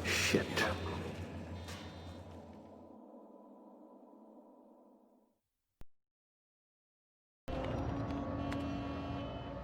Shit.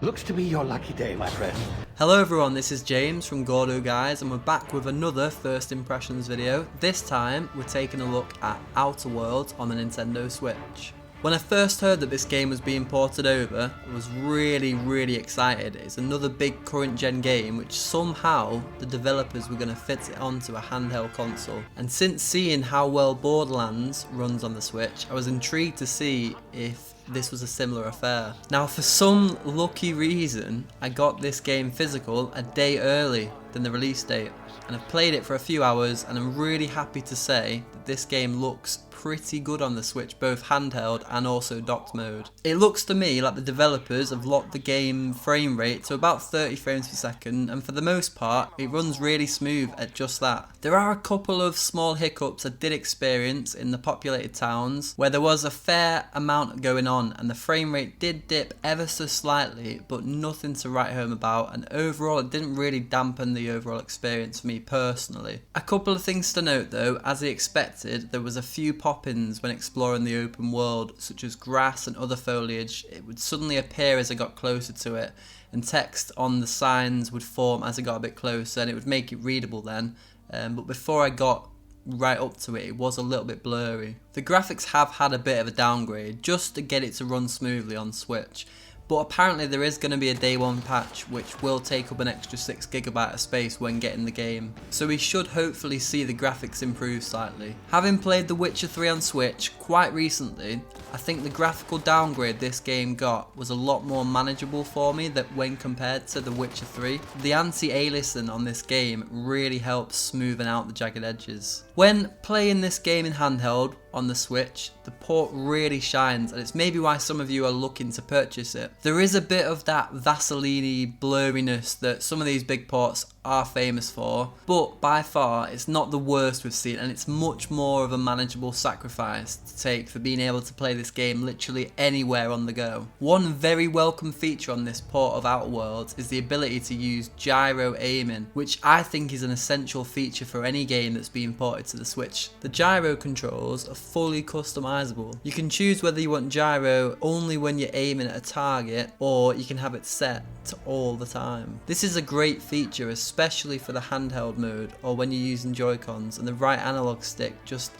Looks to be your lucky day, my friend. Hello everyone, this is James from Gordo guys, and we're back with another first impressions video. This time we're taking a look at Outer Worlds on the Nintendo Switch. When I first heard that this game was being ported over, I was really excited. It's another big current gen game which somehow the developers were going to fit it onto a handheld console. And since seeing how well Borderlands runs on the Switch, I was intrigued to see if this was a similar affair. Now, for some lucky reason, I got this game physical a day early than the release date, and I've played it for a few hours, and I'm really happy to say that this game looks pretty good on the Switch, both handheld and also docked mode. It looks to me like the developers have locked the game frame rate to about 30 frames per second, and for the most part it runs really smooth at just that. There are a couple of small hiccups I did experience in the populated towns where there was a fair amount going on and the frame rate did dip ever so slightly, but nothing to write home about, and overall it didn't really dampen the overall experience for me personally. A couple of things to note though: as I expected, there was a few pop-ins when exploring the open world, such as grass and other foliage. It would suddenly appear as I got closer to it, and text on the signs would form as I got a bit closer, and it would make it readable then. But before I got right up to it, it was a little bit blurry. The graphics have had a bit of a downgrade just to get it to run smoothly on Switch. But apparently there is going to be a day one patch which will take up an extra 6GB of space when getting the game, so we should hopefully see the graphics improve slightly. Having played The Witcher 3 on Switch quite recently, I think the graphical downgrade this game got was a lot more manageable for me than when compared to The Witcher 3. The anti-aliasing on this game really helps smoothen out the jagged edges. When playing this game in handheld on the Switch, the port really shines, and it's maybe why some of you are looking to purchase it. There is a bit of that Vaseline-y blurriness that some of these big ports are famous for, but by far it's not the worst we've seen, and it's much more of a manageable sacrifice to take for being able to play this game literally anywhere on the go. One very welcome feature on this port of Outer Worlds is the ability to use gyro aiming, which I think is an essential feature for any game that's being ported to the Switch. The gyro controls are fully customizable. You can choose whether you want gyro only when you're aiming at a target, or you can have it set to all the time. This is a great feature, especially for the handheld mode or when you're using Joy-Cons and the right analog stick just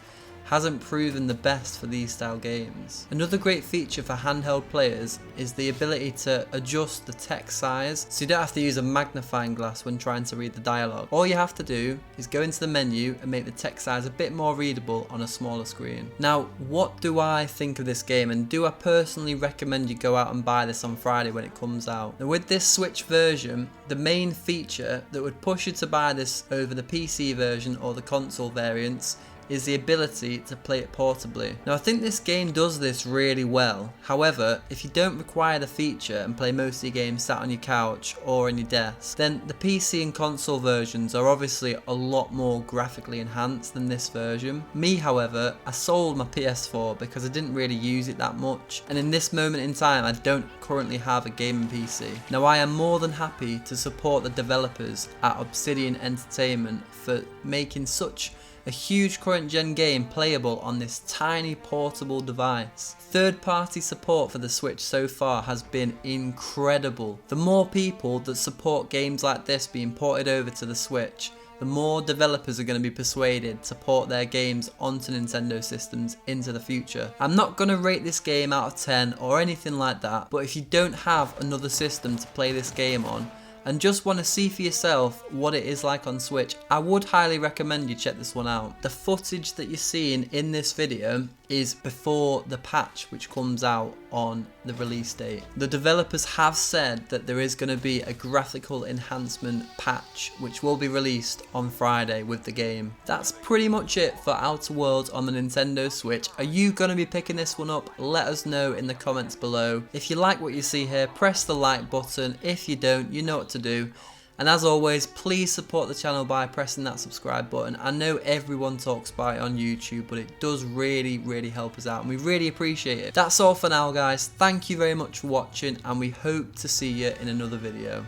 hasn't proven the best for these style games. Another great feature for handheld players is the ability to adjust the text size, so you don't have to use a magnifying glass when trying to read the dialogue. All you have to do is go into the menu and make the text size a bit more readable on a smaller screen. Now, what do I think of this game, and do I personally recommend you go out and buy this on Friday when it comes out? Now, with this Switch version, the main feature that would push you to buy this over the PC version or the console variants is the ability to play it portably. Now, I think this game does this really well. However, if you don't require the feature and play most of your games sat on your couch or on your desk, then the PC and console versions are obviously a lot more graphically enhanced than this version. Me, however, I sold my PS4 because I didn't really use it that much, and in this moment in time I don't currently have a gaming PC. Now, I am more than happy to support the developers at Obsidian Entertainment for making such a huge current gen game playable on this tiny portable device. Third-party support for the Switch so far has been incredible. The more people that support games like this being ported over to the Switch, the more developers are going to be persuaded to port their games onto Nintendo systems into the future. I'm not going to rate this game out of 10 or anything like that, but if you don't have another system to play this game on, and just want to see for yourself what it is like on Switch, I would highly recommend you check this one out. The footage that you're seeing in this video is before the patch which comes out on the release date. The developers have said that there is going to be a graphical enhancement patch which will be released on Friday with the game. That's pretty much it for Outer Worlds on the Nintendo Switch. Are you going to be picking this one up? Let us know in the comments below. If you like what you see here, press the like button. If you don't, you know what to do. And as always, please support the channel by pressing that subscribe button. I know everyone talks about it on YouTube, but it does really help us out, and we really appreciate it. That's all for now, guys. Thank you very much for watching, and we hope to see you in another video.